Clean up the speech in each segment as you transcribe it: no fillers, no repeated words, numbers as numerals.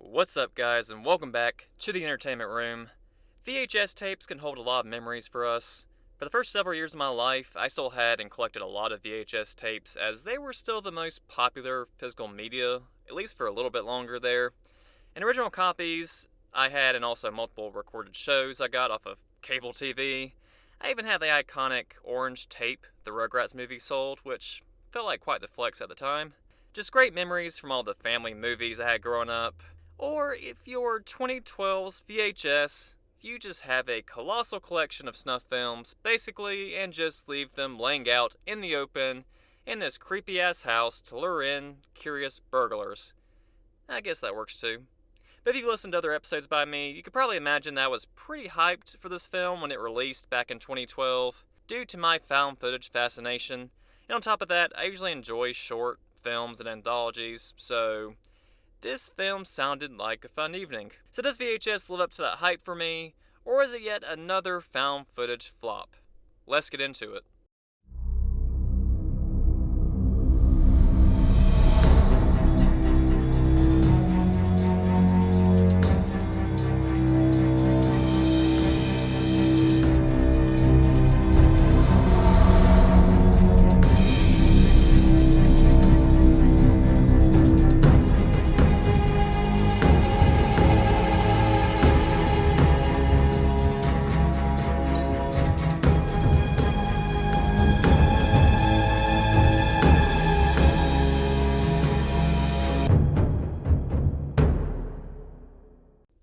What's up, guys, and welcome back to the entertainment room. VHS tapes can hold a lot of memories for us. For the first several years of my life, I still had and collected a lot of VHS tapes as they were still the most popular physical media, at least for a little bit longer there. And original copies I had, and also multiple recorded shows I got off of cable TV. I even had the iconic orange tape the Rugrats movie sold, which felt like quite the flex at the time. Just great memories from all the family movies I had growing up. Or if you're 2012's VHS, you just have a colossal collection of snuff films, basically, and just leave them laying out in the open in this creepy ass house to lure in curious burglars. I guess that works too. But if you've listened to other episodes by me, you could probably imagine that I was pretty hyped for this film when it released back in 2012, due to my found footage fascination. And on top of that, I usually enjoy short films and anthologies, so this film sounded like a fun evening. So does VHS live up to that hype for me, or is it yet another found footage flop? Let's get into it.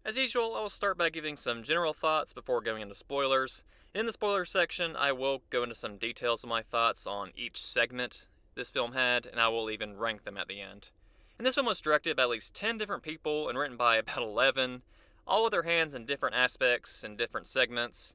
As usual, I will start by giving some general thoughts before going into spoilers. In the spoiler section, I will go into some details of my thoughts on each segment this film had, and I will even rank them at the end. And this film was directed by at least 10 different people and written by about 11, all with their hands in different aspects and different segments.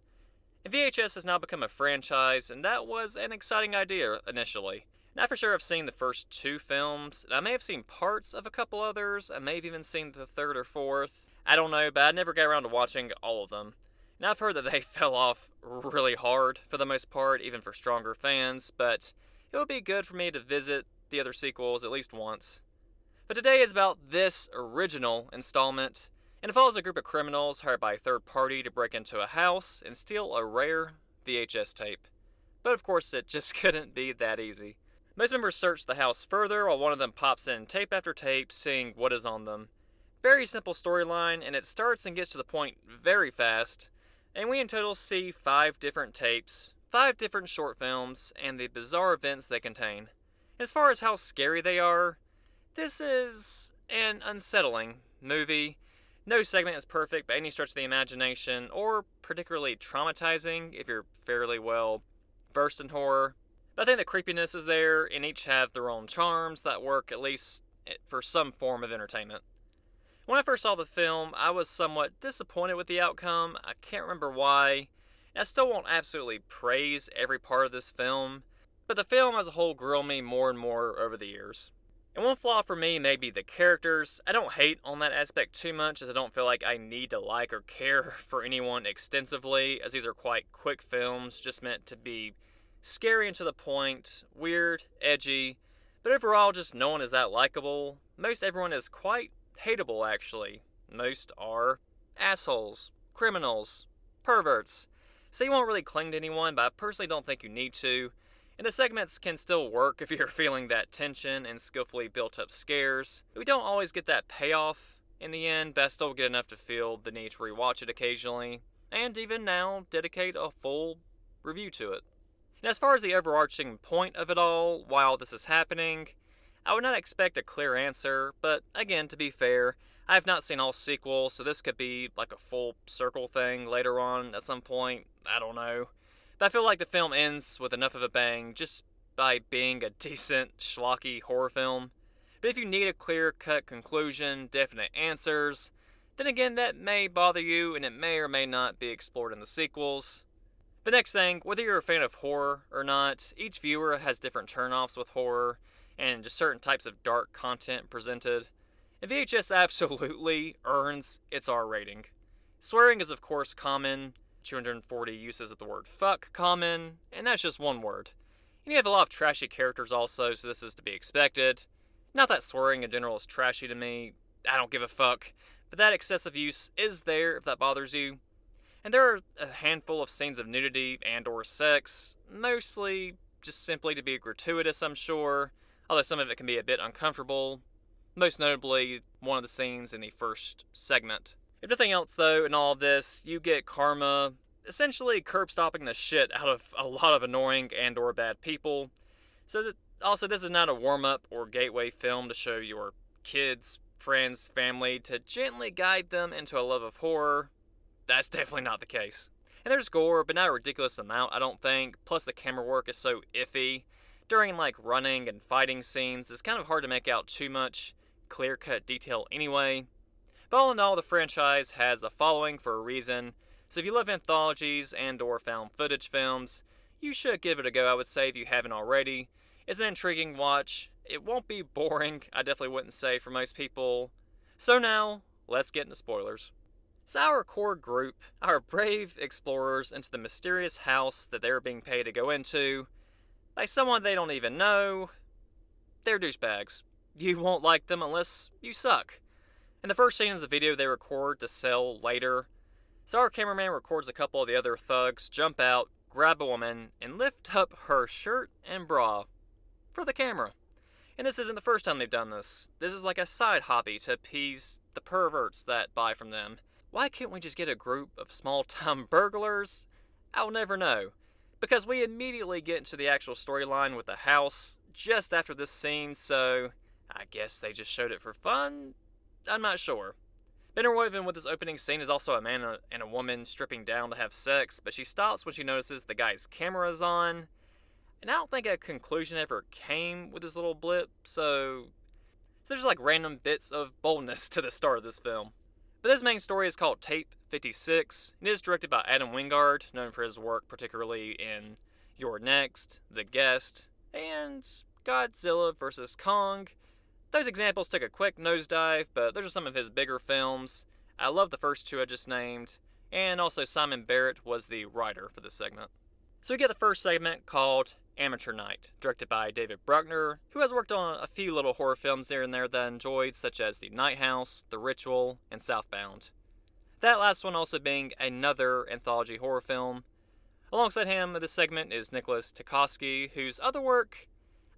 And VHS has now become a franchise, and that was an exciting idea initially. And I for sure have seen the first two films, and I may have seen parts of a couple others, I may have even seen the third or fourth. I don't know, but I never got around to watching all of them. And I've heard that they fell off really hard for the most part, even for stronger fans, but it would be good for me to visit the other sequels at least once. But today is about this original installment, and it follows a group of criminals hired by a third party to break into a house and steal a rare VHS tape. But of course, it just couldn't be that easy. Most members search the house further while one of them pops in tape after tape, seeing what is on them. Very simple storyline, and it starts and gets to the point very fast, and we in total see 5 different tapes, 5 different short films, and the bizarre events they contain. As far as how scary they are, this is an unsettling movie. No segment is perfect by any stretch of the imagination, or particularly traumatizing if you're fairly well versed in horror. But I think the creepiness is there, and each have their own charms that work at least for some form of entertainment. When I first saw the film, I was somewhat disappointed with the outcome. I can't remember why. I still won't absolutely praise every part of this film, but the film as a whole grew on me more and more over the years. And one flaw for me may be the characters. I don't hate on that aspect too much, as I don't feel like I need to like or care for anyone extensively, as these are quite quick films, just meant to be scary and to the point, weird, edgy, but overall just no one is that likable. Most everyone is quite hateable, actually. Most are assholes, criminals, perverts. So you won't really cling to anyone, but I personally don't think you need to. And the segments can still work if you're feeling that tension and skillfully built up scares. We don't always get that payoff in the end, but I still get enough to feel the need to rewatch it occasionally, and even now dedicate a full review to it. And as far as the overarching point of it all, while this is happening, I would not expect a clear answer, but again, to be fair, I have not seen all sequels, so this could be like a full circle thing later on at some point. I don't know. But I feel like the film ends with enough of a bang just by being a decent, schlocky horror film. But if you need a clear-cut conclusion, definite answers, then again, that may bother you, and it may or may not be explored in the sequels. The next thing, whether you're a fan of horror or not, each viewer has different turnoffs with horror, and just certain types of dark content presented. And VHS absolutely earns its R rating. Swearing is of course common, 240 uses of the word fuck common, and that's just one word. And you have a lot of trashy characters also, so this is to be expected. Not that swearing in general is trashy to me, I don't give a fuck, but that excessive use is there if that bothers you. And there are a handful of scenes of nudity and or sex, mostly just simply to be gratuitous, I'm sure, although some of it can be a bit uncomfortable, most notably one of the scenes in the first segment. If nothing else though, in all of this, you get karma essentially curb stopping the shit out of a lot of annoying and or bad people. So that also this is not a warm-up or gateway film to show your kids, friends, family to gently guide them into a love of horror. That's definitely not the case. And there's gore, but not a ridiculous amount, I don't think. Plus the camera work is so iffy. During like running and fighting scenes, it's kind of hard to make out too much clear-cut detail anyway. But all in all, the franchise has a following for a reason, so if you love anthologies and or found footage films, you should give it a go, I would say, if you haven't already. It's an intriguing watch. It won't be boring, I definitely wouldn't say, for most people. So now, let's get into spoilers. So our core group, our brave explorers into the mysterious house that they're being paid to go into, by someone they don't even know, they're douchebags. You won't like them unless you suck. And the first scene is a video they record to sell later. So our cameraman records a couple of the other thugs jump out, grab a woman, and lift up her shirt and bra. For the camera. And this isn't the first time they've done this. This is like a side hobby to appease the perverts that buy from them. Why can't we just get a group of small-time burglars? I'll never know. Because we immediately get into the actual storyline with the house just after this scene, so I guess they just showed it for fun? I'm not sure. Interwoven with this opening scene is also a man and a woman stripping down to have sex, but she stops when she notices the guy's camera is on. And I don't think a conclusion ever came with this little blip, so there's like random bits of boldness to the start of this film. But this main story is called Tape 56, and it is directed by Adam Wingard, known for his work particularly in You're Next, The Guest, and Godzilla vs. Kong. Those examples took a quick nosedive, but those are some of his bigger films. I love the first two I just named, and also Simon Barrett was the writer for this segment. So we get the first segment called Amateur Night, directed by David Bruckner, who has worked on a few little horror films here and there that I enjoyed, such as The Night House, The Ritual, and Southbound. That last one also being another anthology horror film. Alongside him, this segment is Nicholas Tarkovsky, whose other work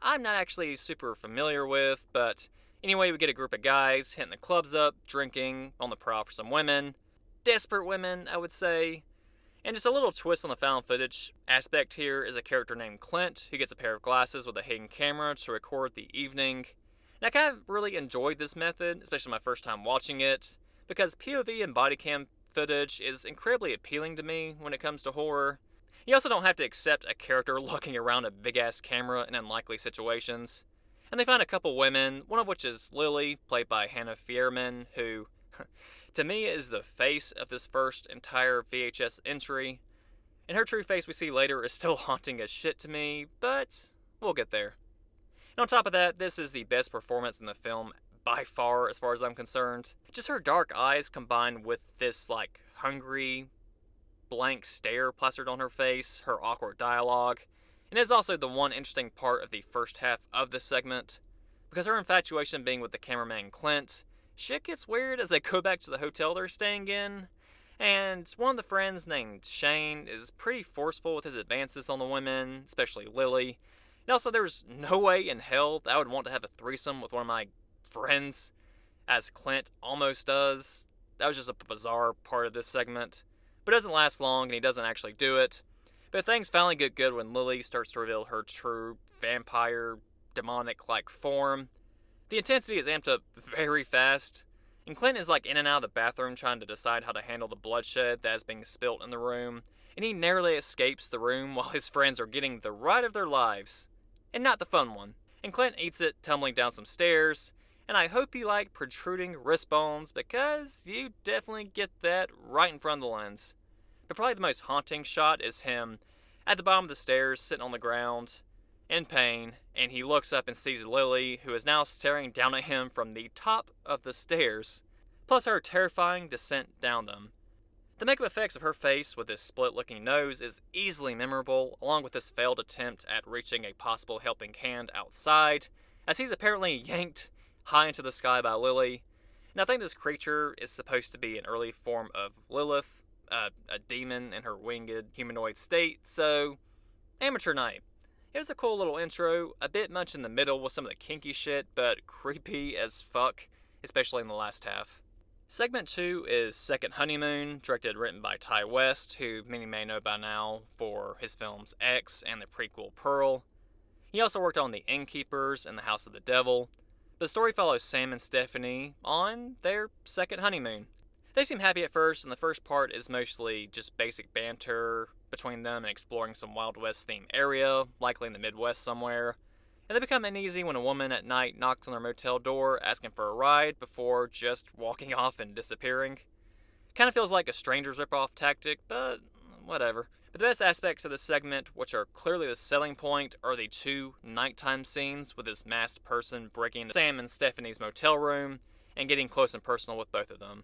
I'm not actually super familiar with, but anyway, we get a group of guys hitting the clubs up, drinking, on the prowl for some women. Desperate women, I would say. And just a little twist on the found footage aspect here is a character named Clint, who gets a pair of glasses with a hidden camera to record the evening. And I kind of really enjoyed this method, especially my first time watching it, because POV and body cam footage is incredibly appealing to me when it comes to horror. You also don't have to accept a character looking around a big-ass camera in unlikely situations. And they find a couple women, one of which is Lily, played by Hannah Fierman, who, to me, is the face of this first entire VHS entry. And her true face we see later is still haunting as shit to me, but we'll get there. And on top of that, this is the best performance in the film by far as I'm concerned. Just her dark eyes combined with this, like, hungry, blank stare plastered on her face, her awkward dialogue, and is also the one interesting part of the first half of this segment, because her infatuation being with the cameraman Clint, shit gets weird as they go back to the hotel they're staying in, and one of the friends named Shane is pretty forceful with his advances on the women, especially Lily, and also there's no way in hell that I would want to have a threesome with one of my friends, as Clint almost does. That was just a bizarre part of this segment. But it doesn't last long, and he doesn't actually do it. But things finally get good when Lily starts to reveal her true vampire, demonic-like form. The intensity is amped up very fast, and Clint is like in and out of the bathroom trying to decide how to handle the bloodshed that is being spilt in the room, and he narrowly escapes the room while his friends are getting the ride of their lives. And not the fun one. And Clint eats it, tumbling down some stairs, and I hope you like protruding wrist bones, because you definitely get that right in front of the lens. But probably the most haunting shot is him at the bottom of the stairs, sitting on the ground, in pain, and he looks up and sees Lily, who is now staring down at him from the top of the stairs, plus her terrifying descent down them. The makeup effects of her face with this split-looking nose is easily memorable, along with this failed attempt at reaching a possible helping hand outside, as he's apparently yanked high into the sky by Lily. And I think this creature is supposed to be an early form of Lilith, a demon in her winged humanoid state, so amateur night. It was a cool little intro, a bit much in the middle with some of the kinky shit, but creepy as fuck, especially in the last half. Segment 2 is Second Honeymoon, directed and written by Ty West, who many may know by now for his films X and the prequel Pearl. He also worked on The Innkeepers and The House of the Devil. The story follows Sam and Stephanie on their second honeymoon. They seem happy at first, and the first part is mostly just basic banter between them and exploring some Wild West themed area, likely in the Midwest somewhere. And they become uneasy when a woman at night knocks on their motel door asking for a ride before just walking off and disappearing. Kinda feels like a Stranger's ripoff tactic, but whatever. But the best aspects of this segment, which are clearly the selling point, are the two nighttime scenes with this masked person breaking into Sam and Stephanie's motel room and getting close and personal with both of them.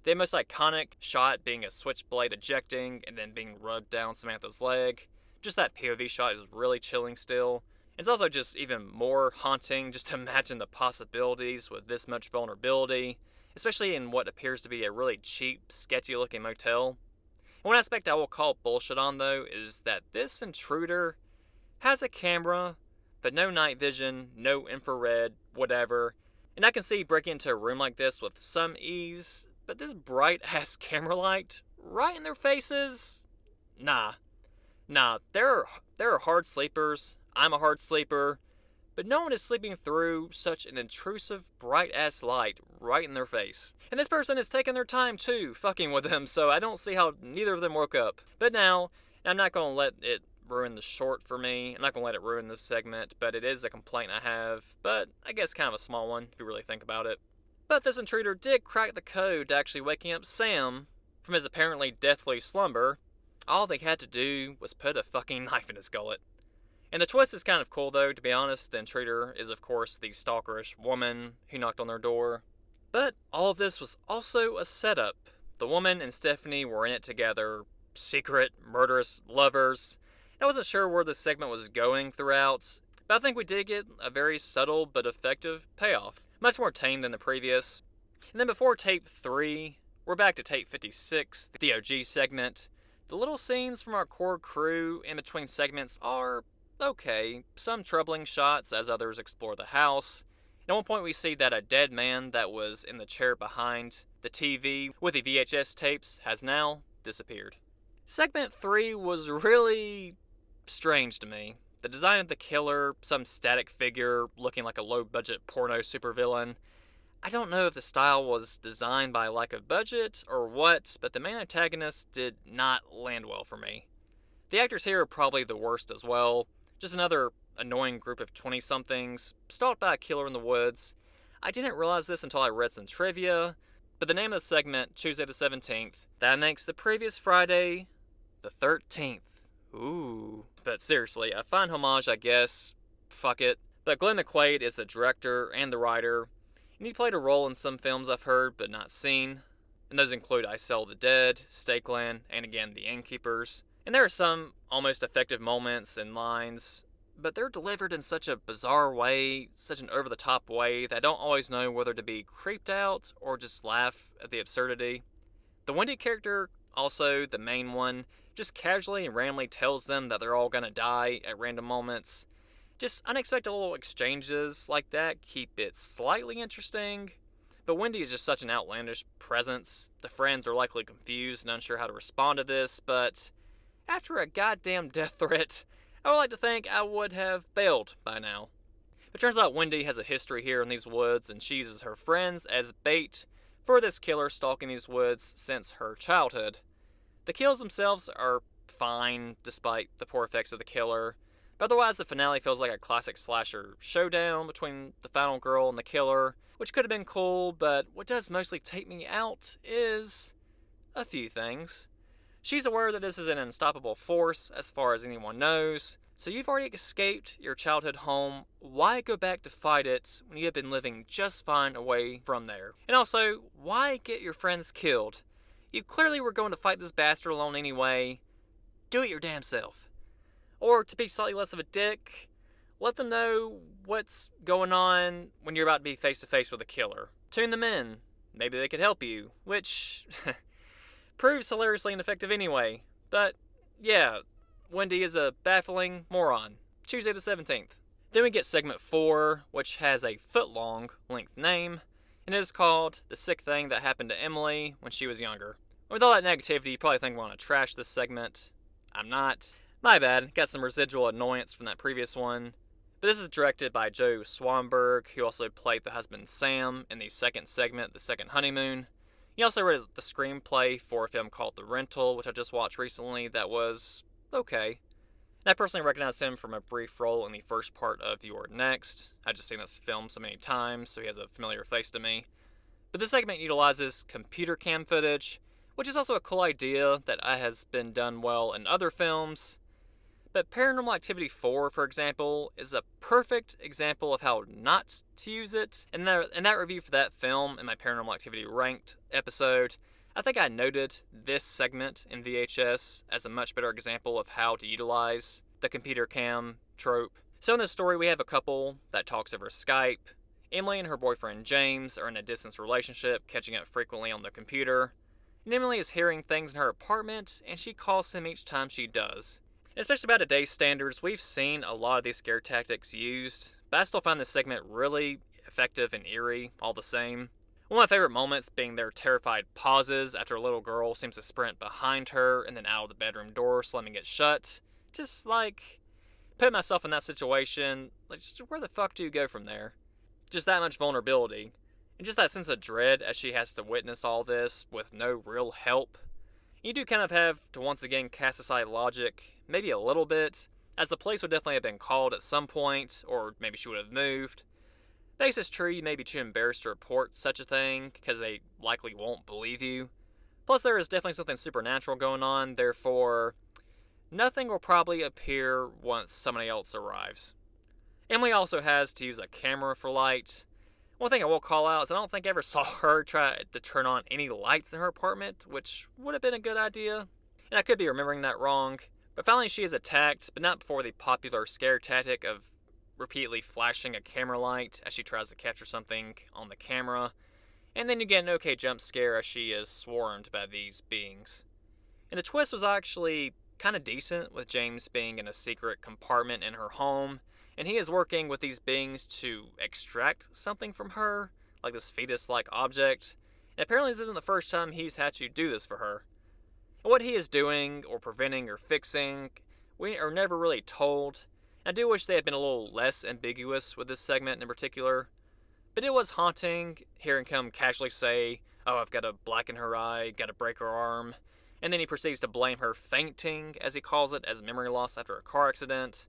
The most iconic shot being a switchblade ejecting and then being rubbed down Samantha's leg. Just that POV shot is really chilling still. It's also just even more haunting just to imagine the possibilities with this much vulnerability, especially in what appears to be a really cheap, sketchy looking motel. And one aspect I will call bullshit on though is that this intruder has a camera, but no night vision, no infrared, whatever. And I can see breaking into a room like this with some ease, but this bright ass camera light right in their faces? Nah. There are hard sleepers. I'm a hard sleeper. But no one is sleeping through such an intrusive, bright ass light right in their face. And this person is taking their time too, fucking with them, so I don't see how neither of them woke up. But now, I'm not gonna let it ruin the short for me. I'm not gonna let it ruin this segment, but it is a complaint I have. But I guess kind of a small one, if you really think about it. But this intruder did crack the code to actually waking up Sam from his apparently deathly slumber. All they had to do was put a fucking knife in his gullet. And the twist is kind of cool though, to be honest. The intruder is of course the stalkerish woman who knocked on their door. But all of this was also a setup. The woman and Stephanie were in it together, secret, murderous lovers. I wasn't sure where this segment was going throughout, but I think we did get a very subtle but effective payoff. Much more tame than the previous. And then before tape 3, we're back to tape 56, the OG segment. The little scenes from our core crew in between segments are okay. Some troubling shots as others explore the house. At one point we see that a dead man that was in the chair behind the TV with the VHS tapes has now disappeared. Segment 3 was really strange to me. The design of the killer, some static figure looking like a low-budget porno supervillain. I don't know if the style was designed by lack of budget or what, but the main antagonist did not land well for me. The actors here are probably the worst as well. Just another annoying group of 20-somethings, stalked by a killer in the woods. I didn't realize this until I read some trivia, but the name of the segment, Tuesday the 17th, that makes the previous Friday the 13th. Ooh. But seriously, a fine homage, I guess. Fuck it. But Glenn McQuaid is the director and the writer, and he played a role in some films I've heard but not seen. And those include I Sell the Dead, Stakeland, and again, The Innkeepers. And there are some almost effective moments and lines, but they're delivered in such a bizarre way, such an over-the-top way, that I don't always know whether to be creeped out or just laugh at the absurdity. The Wendy character, also the main one, just casually and randomly tells them that they're all gonna die at random moments. Just unexpected little exchanges like that keep it slightly interesting. But Wendy is just such an outlandish presence. The friends are likely confused and unsure how to respond to this, but after a goddamn death threat, I would like to think I would have bailed by now. It turns out Wendy has a history here in these woods, and she uses her friends as bait for this killer stalking these woods since her childhood. The kills themselves are fine, despite the poor effects of the killer, but otherwise the finale feels like a classic slasher showdown between the final girl and the killer, which could have been cool, but what does mostly take me out is a few things. She's aware that this is an unstoppable force, as far as anyone knows, so you've already escaped your childhood home. Why go back to fight it when you have been living just fine away from there? And also, why get your friends killed? You clearly were going to fight this bastard alone anyway. Do it your damn self. Or, to be slightly less of a dick, let them know what's going on when you're about to be face to face with a killer. Tune them in. maybe they could help you, which proves hilariously ineffective anyway. But yeah, Wendy is a baffling moron. Tuesday the 17th. Then we get segment 4, which has a foot-long length name, and it is called The Sick Thing That Happened to Emily When She Was Younger. With all that negativity, you probably think I want to trash this segment. I'm not. My bad, got some residual annoyance from that previous one. But this is directed by Joe Swanberg, who also played the husband Sam in the second segment, The Second Honeymoon. He also wrote the screenplay for a film called The Rental, which I just watched recently, that was okay. And I personally recognize him from a brief role in the first part of You're Next. I've just seen this film so many times, so he has a familiar face to me. But this segment utilizes computer cam footage, which is also a cool idea that has been done well in other films. But Paranormal Activity 4, for example, is a perfect example of how not to use it. In that review for that film, in my Paranormal Activity Ranked episode, I think I noted this segment in VHS as a much better example of how to utilize the computer cam trope. So in this story, we have a couple that talks over Skype. Emily and her boyfriend James are in a distance relationship, catching up frequently on the computer. And Emily is hearing things in her apartment, and she calls him each time she does. Especially by today's standards, we've seen a lot of these scare tactics used, but I still find this segment really effective and eerie all the same. One of my favorite moments being their terrified pauses after a little girl seems to sprint behind her and then out of the bedroom door, slamming it shut. Just put myself in that situation, just where the fuck do you go from there? Just that much vulnerability. And just that sense of dread as she has to witness all this with no real help. You do kind of have to once again cast aside logic, maybe a little bit, as the police would definitely have been called at some point, or maybe she would have moved. Base is true, you may be too embarrassed to report such a thing, because they likely won't believe you. Plus there is definitely something supernatural going on, therefore, nothing will probably appear once somebody else arrives. Emily also has to use a camera for light. One thing I will call out is I don't think I ever saw her try to turn on any lights in her apartment, which would have been a good idea. And I could be remembering that wrong. But finally she is attacked, but not before the popular scare tactic of repeatedly flashing a camera light as she tries to capture something on the camera. And then you get an okay jump scare as she is swarmed by these beings. And the twist was actually kind of decent, with James being in a secret compartment in her home, and he is working with these beings to extract something from her, like this fetus-like object. And apparently this isn't the first time he's had to do this for her. And what he is doing, or preventing, or fixing, we are never really told. And I do wish they had been a little less ambiguous with this segment in particular. But it was haunting hearing him casually say, "Oh, I've got to blacken her eye, got to break her arm." And then he proceeds to blame her fainting, as he calls it, as memory loss after a car accident.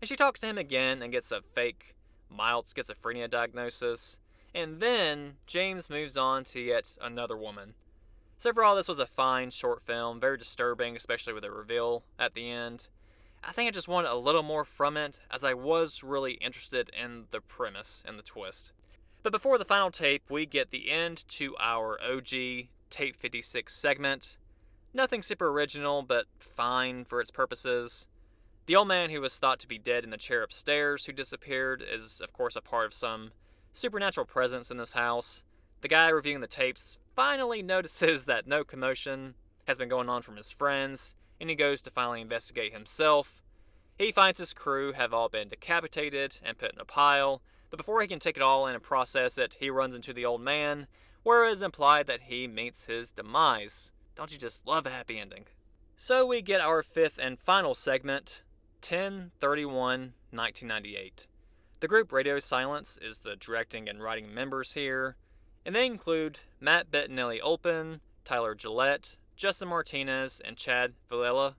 And she talks to him again and gets a fake mild schizophrenia diagnosis. And then James moves on to yet another woman. So overall, this was a fine short film, very disturbing, especially with the reveal at the end. I think I just wanted a little more from it, as I was really interested in the premise and the twist. But before the final tape, we get the end to our OG Tape 56 segment. Nothing super original, but fine for its purposes. The old man who was thought to be dead in the chair upstairs who disappeared is, of course, a part of some supernatural presence in this house. The guy reviewing the tapes finally notices that no commotion has been going on from his friends, and he goes to finally investigate himself. He finds his crew have all been decapitated and put in a pile, but before he can take it all in and process it, he runs into the old man, where it is implied that he meets his demise. Don't you just love a happy ending? So we get our fifth and final segment, 10/31/1998. The group Radio Silence is the directing and writing members here, and they include Matt Bettinelli-Olpin, Tyler Gillette, Justin Martinez, and Chad Villela.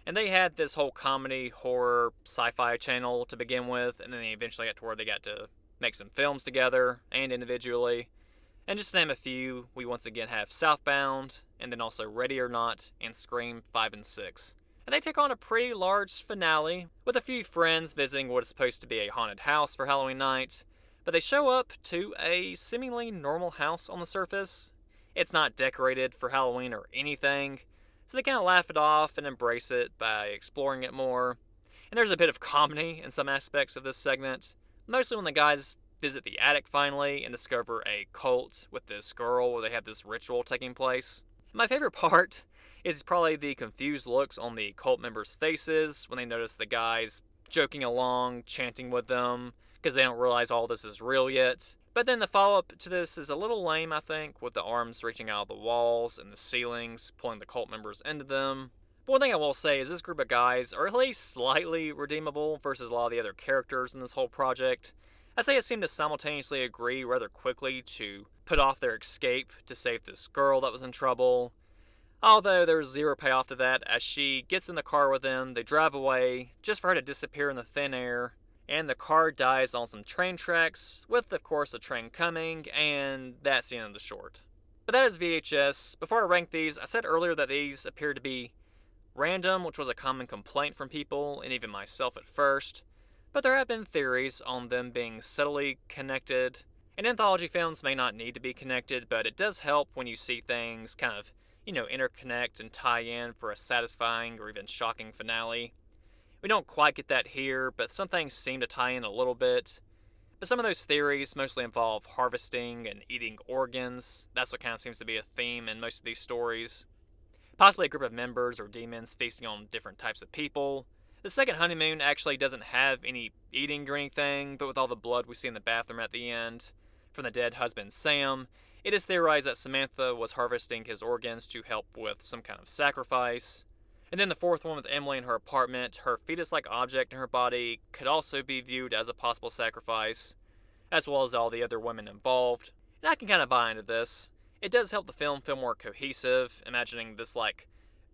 And they had this whole comedy, horror, sci-fi channel to begin with, and then they eventually got to where they got to make some films together and individually. And just to name a few, we once again have Southbound, and then also Ready or Not, and Scream 5 and 6. And they take on a pretty large finale, with a few friends visiting what is supposed to be a haunted house for Halloween night, but they show up to a seemingly normal house on the surface. It's not decorated for Halloween or anything, so they kind of laugh it off and embrace it by exploring it more. And there's a bit of comedy in some aspects of this segment, mostly when the guys visit the attic finally and discover a cult with this girl where they have this ritual taking place. My favorite part is probably the confused looks on the cult members' faces when they notice the guys joking along, chanting with them, because they don't realize all this is real yet. But then the follow-up to this is a little lame, I think, with the arms reaching out of the walls and the ceilings, pulling the cult members into them. But one thing I will say is this group of guys are at least slightly redeemable versus a lot of the other characters in this whole project. I'd say it seemed to simultaneously agree rather quickly to put off their escape to save this girl that was in trouble. Although there's zero payoff to that, as she gets in the car with them, they drive away, just for her to disappear in the thin air, and the car dies on some train tracks, with of course a train coming, and that's the end of the short. But that is VHS. Before I rank these, I said earlier that these appeared to be random, which was a common complaint from people, and even myself at first. But there have been theories on them being subtly connected, and anthology films may not need to be connected, but it does help when you see things kind of, interconnect and tie in for a satisfying or even shocking finale. We don't quite get that here, but some things seem to tie in a little bit. But some of those theories mostly involve harvesting and eating organs. That's what kind of seems to be a theme in most of these stories. Possibly a group of members or demons feasting on different types of people. The second honeymoon actually doesn't have any eating or anything, but with all the blood we see in the bathroom at the end from the dead husband Sam, it is theorized that Samantha was harvesting his organs to help with some kind of sacrifice. And then the fourth one with Emily in her apartment, her fetus-like object in her body could also be viewed as a possible sacrifice, as well as all the other women involved. And I can kind of buy into this. It does help the film feel more cohesive, imagining this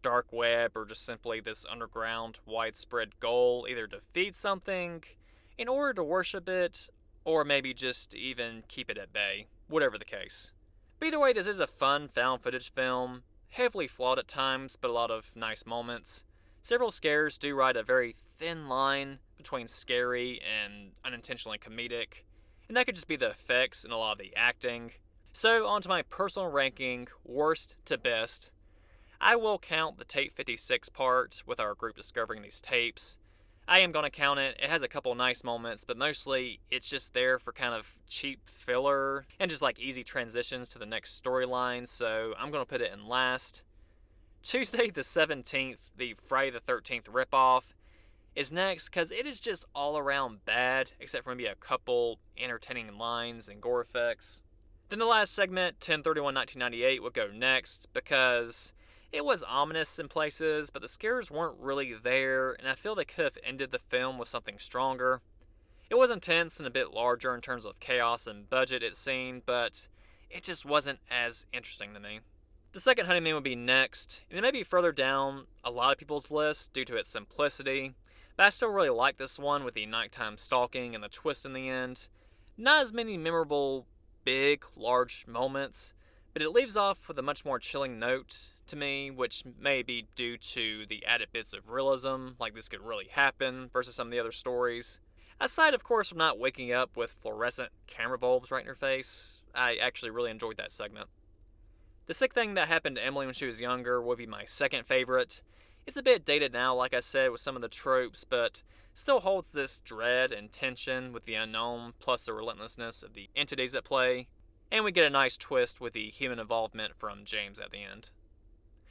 dark web or just simply this underground widespread goal, either to feed something in order to worship it, or maybe just even keep it at bay, whatever the case. But either way, this is a fun found footage film, heavily flawed at times, but a lot of nice moments. Several scares do ride a very thin line between scary and unintentionally comedic, and that could just be the effects and a lot of the acting. So, on to my personal ranking, worst to best. I will count the Tape 56 part with our group discovering these tapes. I am going to count it. It has a couple nice moments, but mostly it's just there for kind of cheap filler and just easy transitions to the next storyline, so I'm going to put it in last. Tuesday the 17th, the Friday the 13th ripoff, is next because it is just all around bad, except for maybe a couple entertaining lines and gore effects. Then the last segment, 10/31/1998, will go next because it was ominous in places, but the scares weren't really there, and I feel they could have ended the film with something stronger. It was intense and a bit larger in terms of chaos and budget it seemed, but it just wasn't as interesting to me. The second honeymoon would be next, and it may be further down a lot of people's list due to its simplicity, but I still really like this one with the nighttime stalking and the twist in the end. Not as many memorable, big, large moments, but it leaves off with a much more chilling note to me, which may be due to the added bits of realism, like this could really happen, versus some of the other stories. Aside, of course, from not waking up with fluorescent camera bulbs right in her face, I actually really enjoyed that segment. The sick thing that happened to Emily when she was younger would be my second favorite. It's a bit dated now, like I said, with some of the tropes, but still holds this dread and tension with the unknown, plus the relentlessness of the entities at play, and we get a nice twist with the human involvement from James at the end.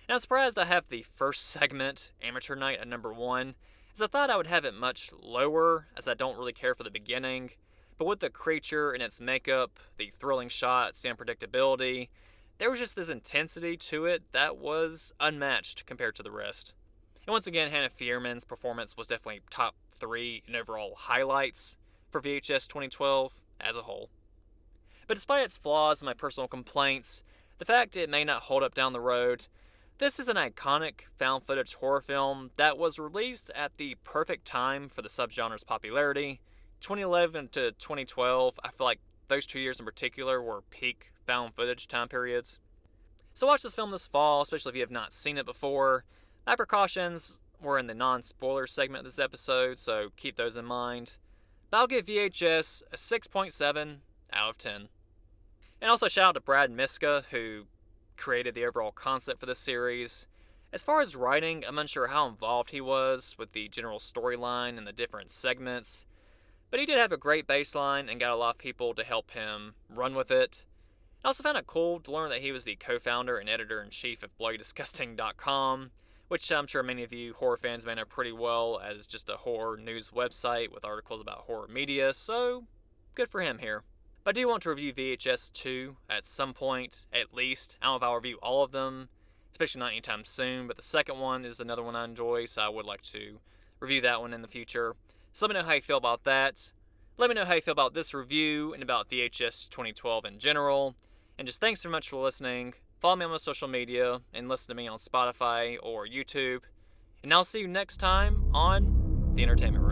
Now, I'm surprised I have the first segment, Amateur Night, at number 1, as I thought I would have it much lower, as I don't really care for the beginning, but with the creature and its makeup, the thrilling shots, the unpredictability, there was just this intensity to it that was unmatched compared to the rest. And once again, Hannah Fierman's performance was definitely top 3 in overall highlights for VHS 2012 as a whole. But despite its flaws and my personal complaints, the fact it may not hold up down the road, this is an iconic found footage horror film that was released at the perfect time for the subgenre's popularity. 2011 to 2012, I feel like those 2 years in particular were peak found footage time periods. So watch this film this fall, especially if you have not seen it before. My precautions were in the non-spoiler segment of this episode, so keep those in mind. But I'll give VHS a 6.7 out of 10. And also shout out to Brad Miska, who created the overall concept for this series. As far as writing, I'm unsure how involved he was with the general storyline and the different segments, But he did have a great baseline and got a lot of people to help him run with it. I also found it cool to learn that he was the co-founder and editor-in-chief of BloodyDisgusting.com, which I'm sure many of you horror fans may know pretty well as just a horror news website with articles about horror media, so good for him here. But I do want to review VHS 2 at some point, at least. I don't know if I'll review all of them, especially not anytime soon, but the second one is another one I enjoy, so I would like to review that one in the future. So let me know how you feel about that. Let me know how you feel about this review and about VHS 2012 in general. And just thanks so much for listening. Follow me on my social media and listen to me on Spotify or YouTube. And I'll see you next time on The Entertainment Room.